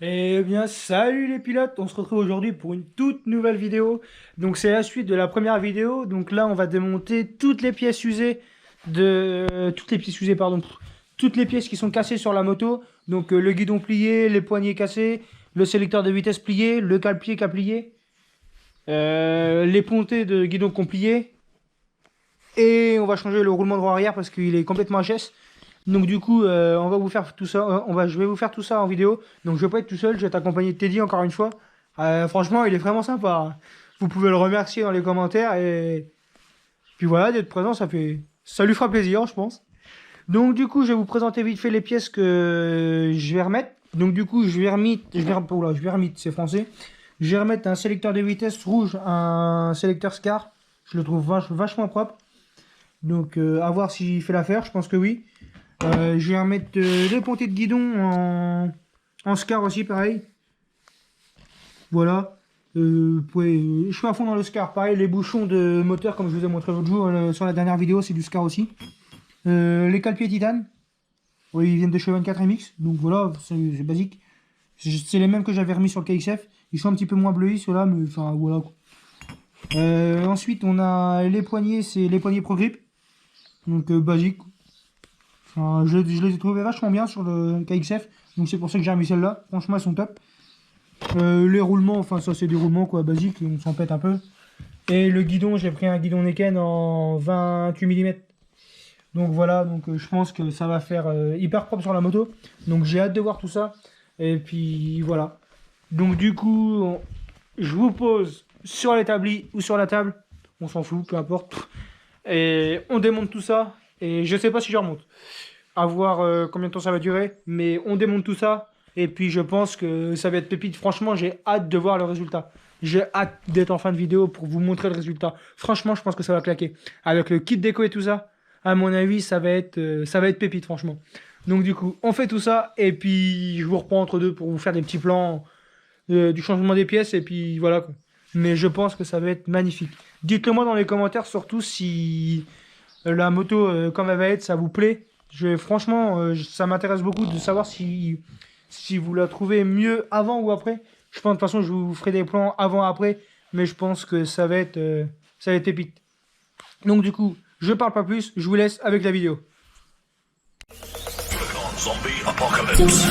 Eh bien, salut les pilotes, on se retrouve aujourd'hui pour une toute nouvelle vidéo. Donc c'est la suite de la première vidéo. Donc là, on va démonter toutes les pièces usées toutes les pièces qui sont cassées sur la moto. Donc le guidon plié, les poignées cassées, le sélecteur de vitesse plié, le cale-pied qui a plié, les pontées de guidon qui ont plié. Et on va changer le roulement de roue arrière parce qu'il est complètement HS. Donc du coup, on va vous faire tout ça. Je vais vous faire tout ça en vidéo. Donc je vais pas être tout seul, je vais être accompagné de Teddy encore une fois. Franchement, il est vraiment sympa. Vous pouvez le remercier dans les commentaires et puis voilà, d'être présent, ça lui fera plaisir, je pense. Donc du coup, je vais vous présenter vite fait les pièces que je vais remettre. Donc du coup, je vais remettre, c'est français. Je vais remettre un sélecteur de vitesse rouge, un sélecteur SCAR. Je le trouve vachement propre. Donc à voir s'il fait l'affaire, je pense que oui. Je vais remettre les pontées de guidon en SCAR aussi, pareil. Voilà. Je suis à fond dans le SCAR. Pareil, les bouchons de moteur, comme je vous ai montré l'autre jour sur la dernière vidéo, c'est du SCAR aussi. Les cale-pieds titane. Oui, ils viennent de chez 24 MX. Donc voilà, c'est basique. C'est les mêmes que j'avais remis sur le KXF. Ils sont un petit peu moins bleuis, ceux-là, mais enfin voilà. Ensuite, on a les poignées, c'est les poignées Pro Grip. Donc basique. Enfin, je les ai trouvés vachement bien sur le KXF, donc c'est pour ça que j'ai remis celle-là. Franchement, elles sont top. Les roulements, enfin, ça c'est des roulements quoi, basiques, on s'en pète un peu. Et le guidon, j'ai pris un guidon Neken en 28 mm. Donc voilà, donc je pense que ça va faire hyper propre sur la moto. Donc j'ai hâte de voir tout ça. Et puis voilà. Donc du coup, je vous pose sur l'établi ou sur la table. On s'en fout, peu importe. Et on démonte tout ça. Et je sais pas si je remonte. À voir combien de temps ça va durer. Mais on démonte tout ça. Et puis je pense que ça va être pépite. Franchement, j'ai hâte de voir le résultat. J'ai hâte d'être en fin de vidéo pour vous montrer le résultat. Franchement, je pense que ça va claquer. Avec le kit déco et tout ça, à mon avis, ça va être pépite, franchement. Donc du coup, on fait tout ça. Et puis je vous reprends entre deux pour vous faire des petits plans du changement des pièces. Et puis voilà quoi. Mais je pense que ça va être magnifique. Dites-le moi dans les commentaires, surtout si la moto, comme elle va être, ça vous plaît. Franchement, ça m'intéresse beaucoup de savoir si vous la trouvez mieux avant ou après. Je pense de toute façon, je vous ferai des plans avant-après. Mais je pense que ça va être pépite. Donc du coup, je parle pas plus. Je vous laisse avec la vidéo. Zombie apocalypse.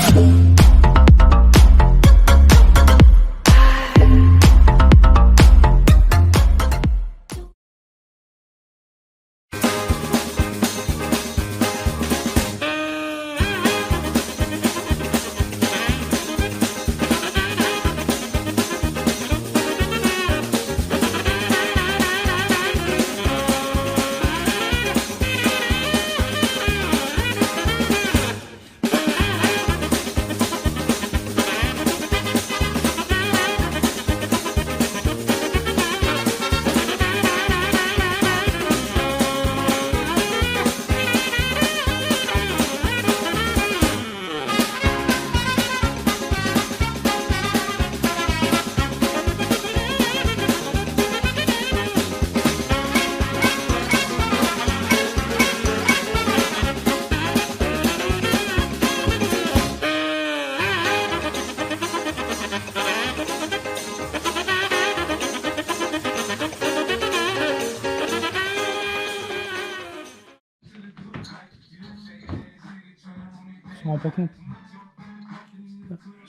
Je me rends pas compte.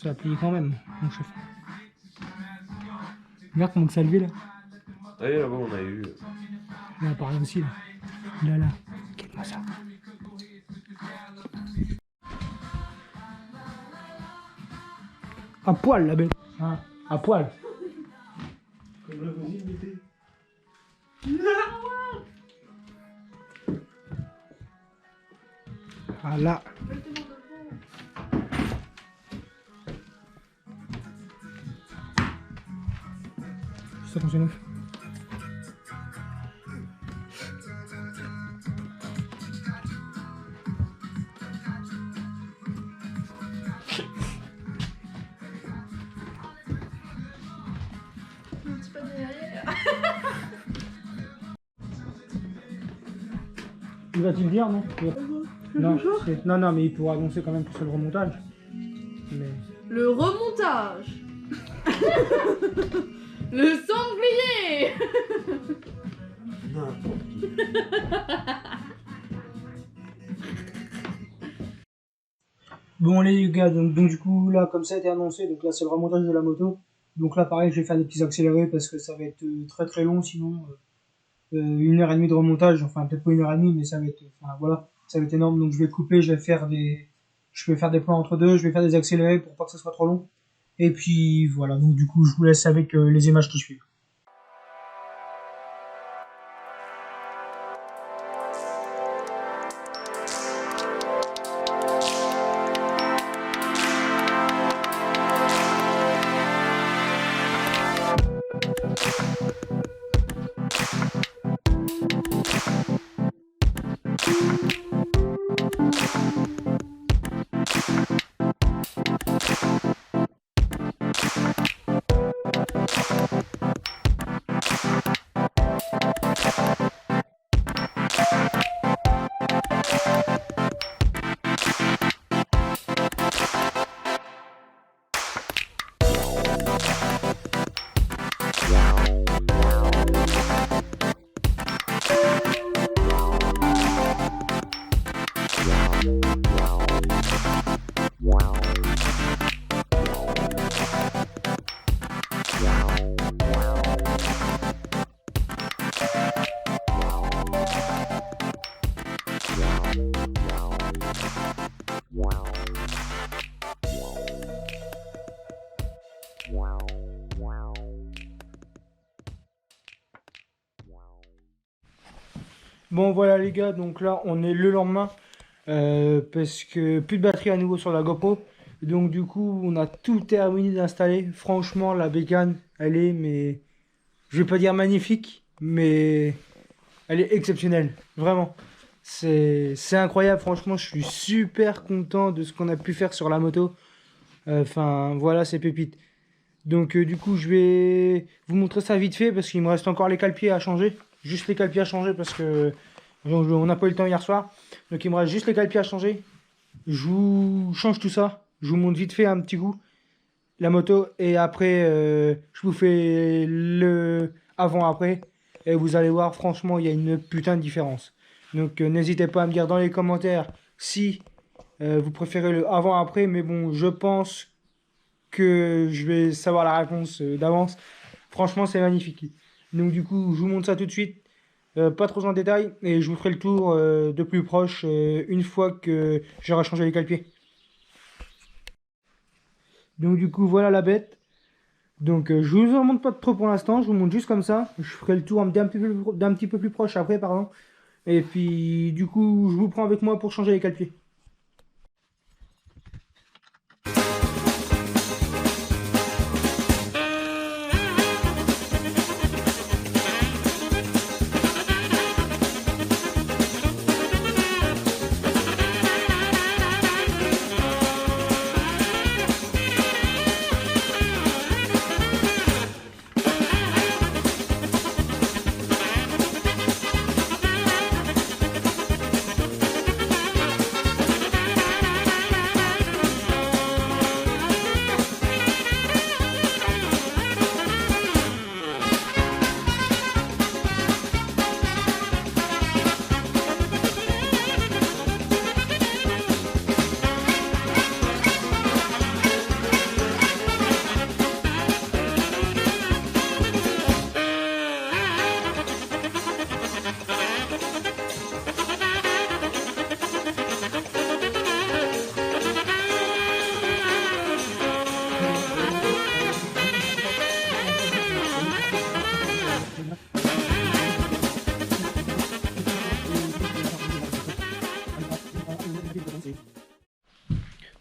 Ça a plié quand même, mon chef. Regarde comment que ça a levé là. Ah oui, là-bas on a eu. Là, pareil aussi là. Là. Regarde-moi ça. À poil la bête. Hein, à poil. Voilà. Ça fonctionne. Un petit peu derrière. Il va-t-il dire non? Non, non, mais il pourra annoncer quand même pour le remontage. Mais Le remontage. Le sanglier. Bon les gars, donc du coup là comme ça a été annoncé, donc là c'est le remontage de la moto. Donc là pareil je vais faire des petits accélérés parce que ça va être très très long sinon 1h30 de remontage, enfin peut-être pas 1h30 mais ça va être, enfin voilà, ça va être énorme. Donc je vais couper, je vais faire des plans entre deux, je vais faire des accélérés pour pas que ça soit trop long. Et puis voilà, donc du coup je vous laisse avec les images qui suivent. Bon voilà les gars, donc là on est le lendemain parce que plus de batterie à nouveau sur la GoPro. Donc du coup on a tout terminé d'installer. Franchement la bécane elle est, mais je vais pas dire magnifique, mais elle est exceptionnelle, vraiment. C'est incroyable, franchement je suis super content de ce qu'on a pu faire sur la moto. Enfin voilà, c'est pépite. Donc du coup je vais vous montrer ça vite fait parce qu'il me reste encore les cale-pieds à changer. Juste les cale-pieds à changer parce que on n'a pas eu le temps hier soir. Donc il me reste juste les cale-pieds à changer. Je vous change tout ça. Je vous montre vite fait un petit coup la moto. Et après je vous fais le avant-après. Et vous allez voir, franchement il y a une putain de différence. Donc n'hésitez pas à me dire dans les commentaires si vous préférez le avant-après. Mais bon, je pense que je vais savoir la réponse d'avance. Franchement c'est magnifique. Donc du coup je vous montre ça tout de suite, pas trop en détail, et je vous ferai le tour de plus proche une fois que j'aurai changé les cale-pieds. Donc du coup voilà la bête. Donc je vous en montre pas trop pour l'instant, je vous montre juste comme ça. Je ferai le tour d'un petit peu plus proche après, pardon. Et puis du coup je vous prends avec moi pour changer les cale-pieds.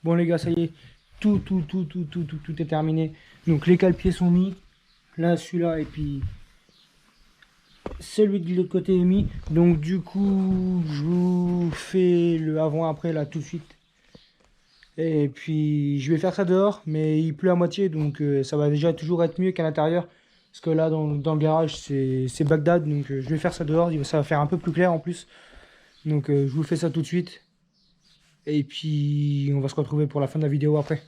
Bon les gars, ça y est, tout est terminé. Donc les cale-pieds sont mis, là celui-là et puis celui de l'autre côté est mis. Donc du coup je vous fais le avant-après là tout de suite. Et puis je vais faire ça dehors, mais il pleut à moitié, donc ça va déjà toujours être mieux qu'à l'intérieur. Parce que là dans le garage c'est Bagdad, donc je vais faire ça dehors, ça va faire un peu plus clair en plus. Donc je vous fais ça tout de suite. Et puis on va se retrouver pour la fin de la vidéo après.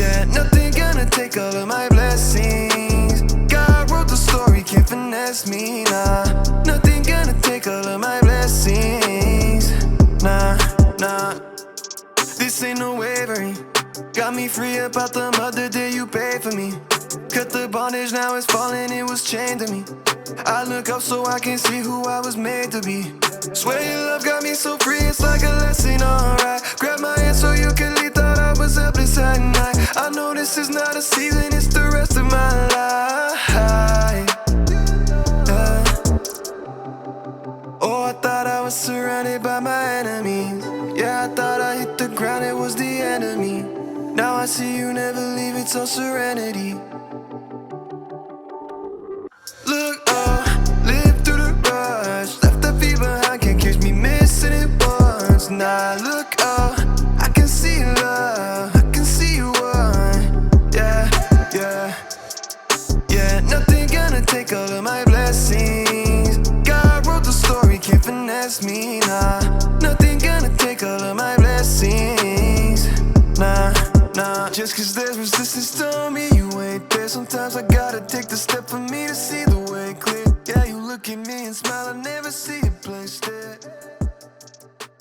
Yeah, nothing gonna take all of my blessings. God wrote the story, can't finesse me, nah. Nothing gonna take all of my blessings. Nah, nah. This ain't no wavering. Got me free about the mud the day you paid for me. Cut the bondage, now it's falling, it was chained to me. I look up so I can see who I was made to be. Swear your love got me so free, it's like a lesson, alright. Grab my hand so you can leave, thought I was helpless at night. I know this is not a season, it's the rest of my life. Yeah. Oh, I thought I was surrounded by my enemies. Yeah, I thought I hit the ground, it was the enemy. Now I see you never leave, it's all serenity. Look up, live through the rush. Left the feet behind, can't catch me missing it once. Now look up, I can see love, I can see you one. Yeah, yeah, yeah. Nothing gonna take all of my blessings. God wrote the story, can't finesse me, nah. Nothing gonna take all of my blessings, nah. Nah, just cause there's resistance don't mean you ain't there. Sometimes I gotta take the step for me to see the way clear. Yeah, you look at me and smile, I never see it place there.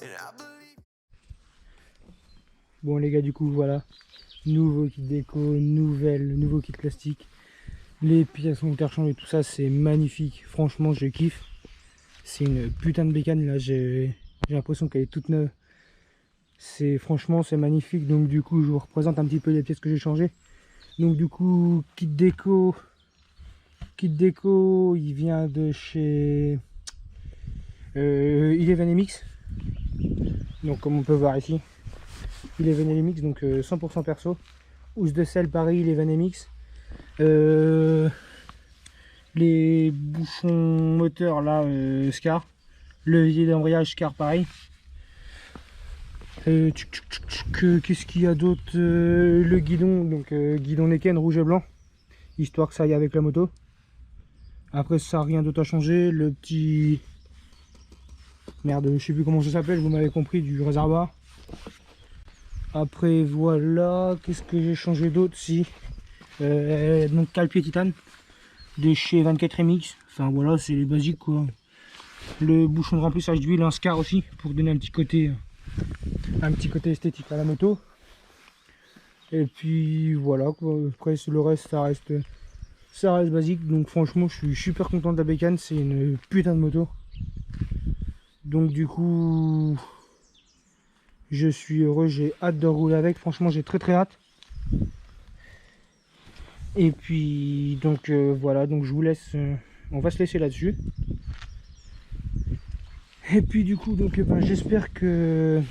And I believe. Bon les gars, du coup voilà, nouveau kit déco, nouveau kit plastique. Les pièces ont été rechangées, tout ça c'est magnifique. Franchement je kiffe. C'est une putain de bécane là, j'ai l'impression qu'elle est toute neuve. Franchement c'est magnifique. Donc du coup je vous représente un petit peu les pièces que j'ai changées. Donc du coup kit déco il vient de chez Eleven MX. Donc comme on peut voir ici, Eleven MX, donc 100% perso. Housse de selle pareil, Eleven MX. Les bouchons moteurs là, Scar. Levier d'embrayage Scar pareil. Qu'est-ce qu'il y a d'autre? Le guidon, donc guidon Neken rouge et blanc, histoire que ça aille avec la moto. Après ça, rien d'autre à changer. Le petit... Merde, je sais plus comment ça s'appelle, vous m'avez compris, du réservoir. Après voilà, qu'est-ce que j'ai changé d'autre? Si, donc cale-pied titane de chez 24 MX. Enfin voilà, c'est les basiques quoi. Le bouchon de remplissage d'huile, un Scar aussi, pour donner un petit côté esthétique à la moto. Et puis voilà quoi. Après le reste ça reste basique. Donc franchement je suis super content de la bécane, c'est une putain de moto. Donc du coup je suis heureux, j'ai hâte de rouler avec, franchement j'ai très hâte. Et puis donc voilà, donc je vous laisse, on va se laisser là-dessus. Et puis du coup donc j'espère que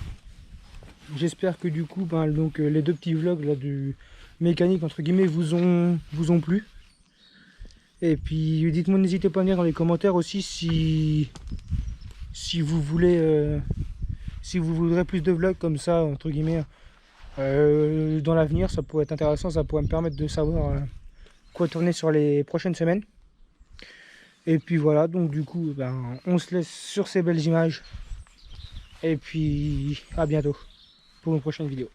du coup donc les deux petits vlogs là du mécanique entre guillemets vous ont plu. Et puis dites-moi, n'hésitez pas à venir dans les commentaires aussi si vous voulez si vous voudrez plus de vlogs comme ça entre guillemets dans l'avenir. Ça pourrait être intéressant, ça pourrait me permettre de savoir quoi tourner sur les prochaines semaines. Et puis voilà, donc du coup on se laisse sur ces belles images et puis à bientôt pour une prochaine vidéo.